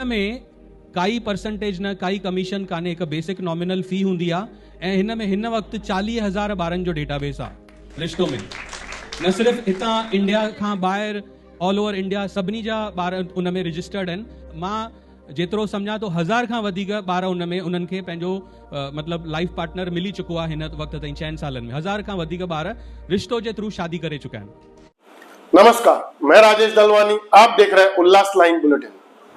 में काई परसेंटेज न काई कमीशन काने, एक बेसिक नॉमिनल फी हुंदी आ ऐं हिन में हिन वक्त 40,000 ॿारनि जो डेटाबेस आ रिश्तो में। न सिर्फ हितां इंडिया खां ॿाहिरि ऑल ओवर इंडिया सभिनी जा ॿार उन में रजिस्टर्ड आहिनि। मां जेतिरो सम्झां तो 1000 खां वधीक ॿार उन में उन्हनि खे पंहिंजो मतलब लाइफ पार्टनर मिली चुको आहे हिन वक्त ताईं 6 सालनि में। 1000 खां वधीक ॿार रिश्तो जे थ्रू शादी करे चुका आहिनि। नमस्कार, मैं राजेश दलवानी, आप देख रहे हैं उल्लास लाइन बुलेटिन।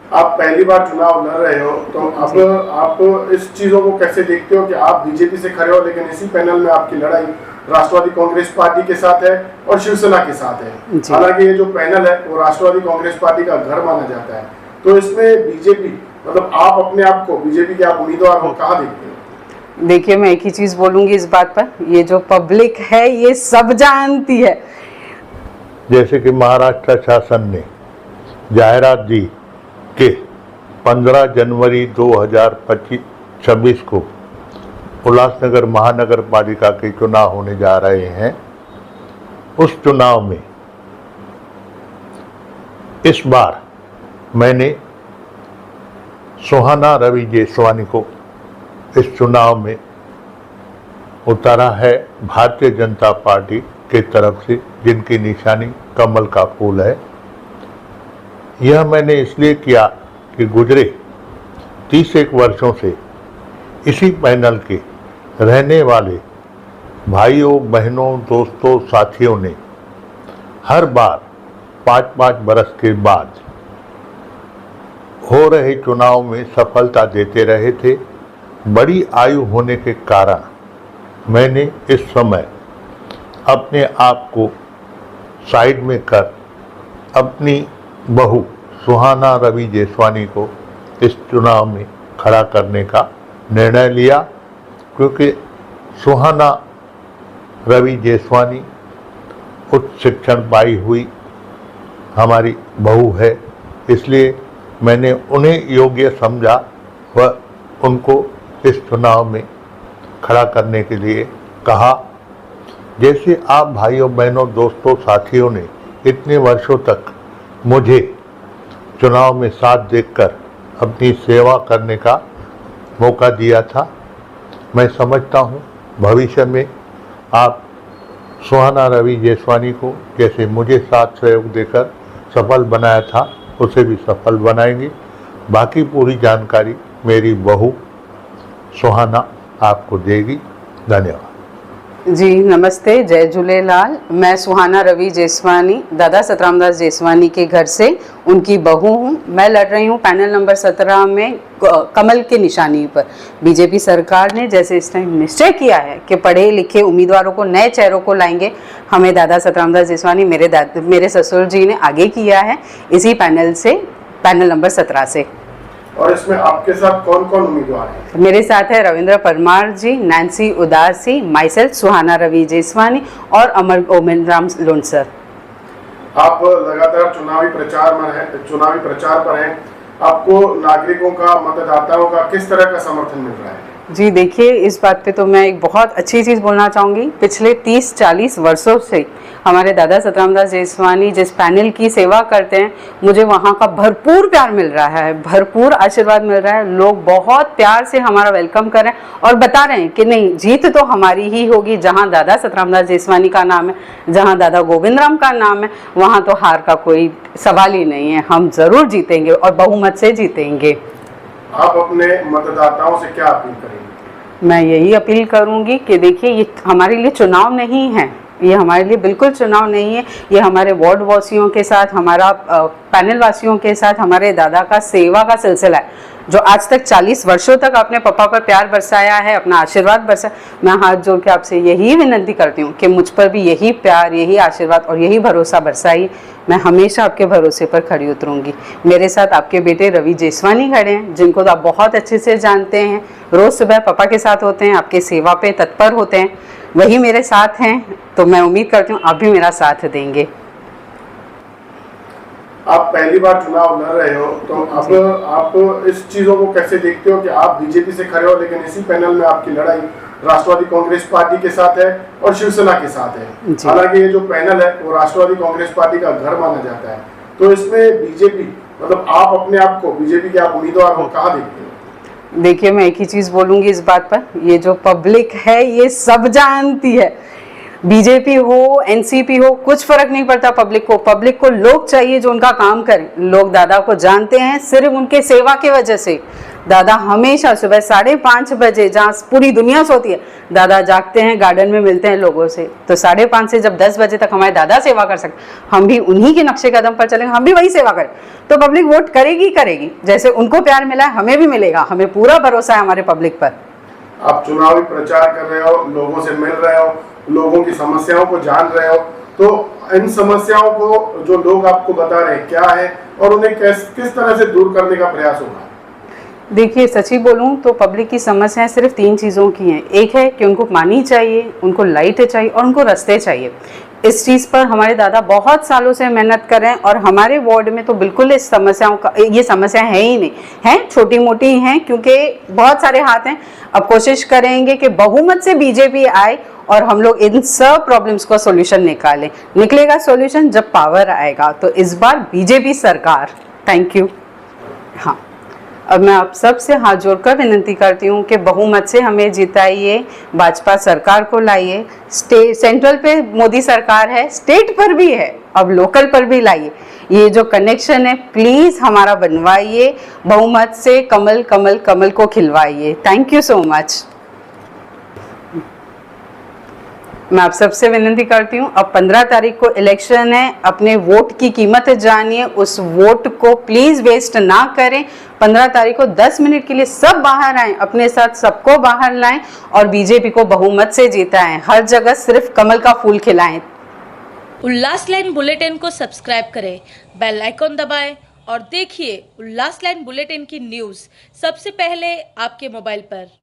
आप पहली बार चुनाव लड़ रहे हो, तो अब आप इस चीजों को कैसे देखते हो कि आप बीजेपी से खड़े हो, लेकिन इसी पैनल में आपकी लड़ाई राष्ट्रवादी कांग्रेस पार्टी के साथ है और शिवसेना के साथ है। हालांकि ये जो पैनल है वो राष्ट्रवादी कांग्रेस पार्टी का घर माना जाता है, तो इसमें बीजेपी मतलब आप अपने आप को बीजेपी के आप उम्मीदवार हो, कहाँ देखते हो? देखिए, मैं एक ही चीज बोलूंगी इस बात पर, ये जो पब्लिक है ये सब जानती है। जैसे कि महाराष्ट्र शासन ने जाहिरात दी कि 15 जनवरी 2026 को उल्लासनगर महानगर पालिका के चुनाव होने जा रहे हैं। उस चुनाव में इस बार मैंने सुहाना रवि जेसवानी को इस चुनाव में उतारा है भारतीय जनता पार्टी की तरफ से, जिनकी निशानी कमल का फूल है। यह मैंने इसलिए किया कि गुजरे 30 वर्षों से इसी पैनल के रहने वाले भाइयों बहनों दोस्तों साथियों ने हर बार 5-5 बरस के बाद हो रहे चुनाव में सफलता देते रहे थे। बड़ी आयु होने के कारण मैंने इस समय अपने आप को साइड में कर अपनी बहू सुहाना रवि जेसवानी को इस चुनाव में खड़ा करने का निर्णय लिया, क्योंकि सुहाना रवि जेसवानी उच्च शिक्षण पाई हुई हमारी बहू है, इसलिए मैंने उन्हें योग्य समझा व उनको इस चुनाव में खड़ा करने के लिए कहा। जैसे आप भाइयों बहनों दोस्तों साथियों ने इतने वर्षों तक मुझे चुनाव में साथ देकर अपनी सेवा करने का मौका दिया था, मैं समझता हूँ भविष्य में आप सुहाना रवि जेसवानी को जैसे मुझे साथ सहयोग देकर सफल बनाया था, उसे भी सफल बनाएंगे। बाकी पूरी जानकारी मेरी बहू सुहाना आपको देगी। धन्यवाद जी। नमस्ते, जय झूलेलाल। मैं सुहाना रवि जेसवानी दादा सतरामदास जेसवानी के घर से उनकी बहू हूँ। मैं लड़ रही हूँ पैनल नंबर 17 में कमल के निशानी पर। बीजेपी सरकार ने जैसे इस टाइम निश्चय किया है कि पढ़े लिखे उम्मीदवारों को, नए चेहरों को लाएंगे, हमें दादा सतरामदास जेसवानी मेरे ससुर जी ने आगे किया है इसी पैनल से, पैनल नंबर 17 से। और इसमें आपके साथ कौन कौन उम्मीदवार हैं? मेरे साथ है रविंद्र परमार जी, नैन्सी उदासी, माइसेल्फ सुहाना रवि जेसवानी और अमर ओमेनराम लोनसर। आप लगातार चुनावी प्रचार पर हैं। आपको नागरिकों का, मतदाताओं का किस तरह का समर्थन मिल रहा है? जी देखिए, इस बात पे तो मैं एक बहुत अच्छी चीज़ बोलना चाहूँगी। पिछले 30-40 वर्षों से हमारे दादा सतरामदास जेसवानी जिस पैनल की सेवा करते हैं, मुझे वहाँ का भरपूर प्यार मिल रहा है, भरपूर आशीर्वाद मिल रहा है। लोग बहुत प्यार से हमारा वेलकम कर रहे हैं और बता रहे हैं कि नहीं, जीत तो हमारी ही होगी। जहाँ दादा सतरामदास जेसवानी का नाम है, जहाँ दादा गोविंद राम का नाम है, वहाँ तो हार का कोई सवाल ही नहीं है। हम ज़रूर जीतेंगे और बहुमत से जीतेंगे। आप अपने मतदाताओं से क्या अपील करेंगे? मैं यही अपील करूंगी कि देखिए, ये हमारे लिए चुनाव नहीं है, ये हमारे लिए बिल्कुल चुनाव नहीं है। ये हमारे वार्ड वासियों के साथ, हमारा पैनल वासियों के साथ हमारे दादा का सेवा का सिलसिला है, जो आज तक 40 वर्षों तक अपने पापा पर प्यार बरसाया है, अपना आशीर्वाद बरसाया। मैं हाथ जोड़ के आपसे यही विनती करती हूँ कि मुझ पर भी यही प्यार, यही आशीर्वाद और यही भरोसा बरसाइए। मैं हमेशा आपके भरोसे पर खड़ी उतरूंगी। मेरे साथ आपके बेटे रवि जेसवानी खड़े हैं, जिनको तो आप बहुत अच्छे से जानते हैं। रोज़ सुबह पापा के साथ होते हैं, आपके सेवा पे तत्पर होते हैं, वही मेरे साथ हैं। तो मैं उम्मीद करती हूँ आप भी मेरा साथ देंगे। आप पहली बार चुनाव लड़ रहे हो, तो अब आप इस चीजों को कैसे देखते हो कि आप बीजेपी से खड़े हो, लेकिन इसी पैनल में आपकी लड़ाई राष्ट्रवादी कांग्रेस पार्टी के साथ है और शिवसेना के साथ है। हालांकि ये जो पैनल है वो राष्ट्रवादी कांग्रेस पार्टी का घर माना जाता है, तो इसमें बीजेपी मतलब आप अपने आप को बीजेपी के आप उम्मीदवार हो, कहाँ देखते हैं? देखिए, मैं एक ही चीज बोलूंगी इस बात पर, ये जो पब्लिक है ये सब जानती है, बीजेपी हो एनसीपी हो कुछ फर्क नहीं पड़ता पब्लिक को लोग चाहिए जो उनका काम करें। लोग दादा को जानते हैं सिर्फ उनके सेवा की वजह से। दादा हमेशा सुबह 5:30 बजे, जहाँ पूरी दुनिया सोती है, दादा जागते हैं, गार्डन में मिलते हैं लोगों से। तो 5:30 से जब 10 बजे तक हमारे दादा सेवा कर सकते, हम भी उन्हीं के नक्शे कदम पर चलेंगे, हम भी वही सेवा करें, तो पब्लिक वोट करेगी। जैसे उनको प्यार मिला है हमें भी मिलेगा, हमें पूरा भरोसा है हमारे पब्लिक पर। आप चुनावी प्रचार कर रहे हो, लोगों से मिल रहे हो, लोगों की समस्याओं को जान रहे हो, तो इन समस्याओं को जो लोग आपको बता रहे हैं क्या है और उन्हें किस तरह से दूर करने का प्रयास होगा? देखिए, सच्ची बोलूं तो पब्लिक की समस्याएं सिर्फ 3 चीज़ों की हैं। एक है कि उनको पानी चाहिए, उनको लाइट चाहिए और उनको रास्ते चाहिए। इस चीज़ पर हमारे दादा बहुत सालों से मेहनत कर रहे हैं और हमारे वार्ड में तो बिल्कुल इस समस्याओं का, ये समस्या है ही नहीं, हैं छोटी मोटी हैं क्योंकि बहुत सारे हाथ हैं। अब कोशिश करेंगे कि बहुमत से बीजेपी आए और हम लोग इन सब प्रॉब्लम्स का सॉल्यूशन निकालें। निकलेगा सॉल्यूशन जब पावर आएगा, तो इस बार बीजेपी सरकार। Thank you. हाँ, अब मैं आप सब से हाथ जोड़कर विनती करती हूँ कि बहुमत से हमें जिताइए, भाजपा सरकार को लाइए। सेंट्रल पे मोदी सरकार है, स्टेट पर भी है, अब लोकल पर भी लाइए। ये जो कनेक्शन है प्लीज़ हमारा बनवाइए, बहुमत से कमल कमल कमल को खिलवाइए। Thank you so much. मैं आप सबसे विनती करती हूँ, अब 15 तारीख को इलेक्शन है, अपने वोट की कीमत जानिए, उस वोट को प्लीज़ वेस्ट ना करें। 15 तारीख को 10 मिनट के लिए सब बाहर आएं, अपने साथ सबको बाहर लाएं और बीजेपी को बहुमत से जीताएं। हर जगह सिर्फ कमल का फूल खिलाएं। उल्लास लाइन बुलेटिन को सब्सक्राइब करें, बेल आइकॉन दबाएं और देखिए उल्लास लाइन बुलेटिन की न्यूज़ सबसे पहले आपके मोबाइल पर।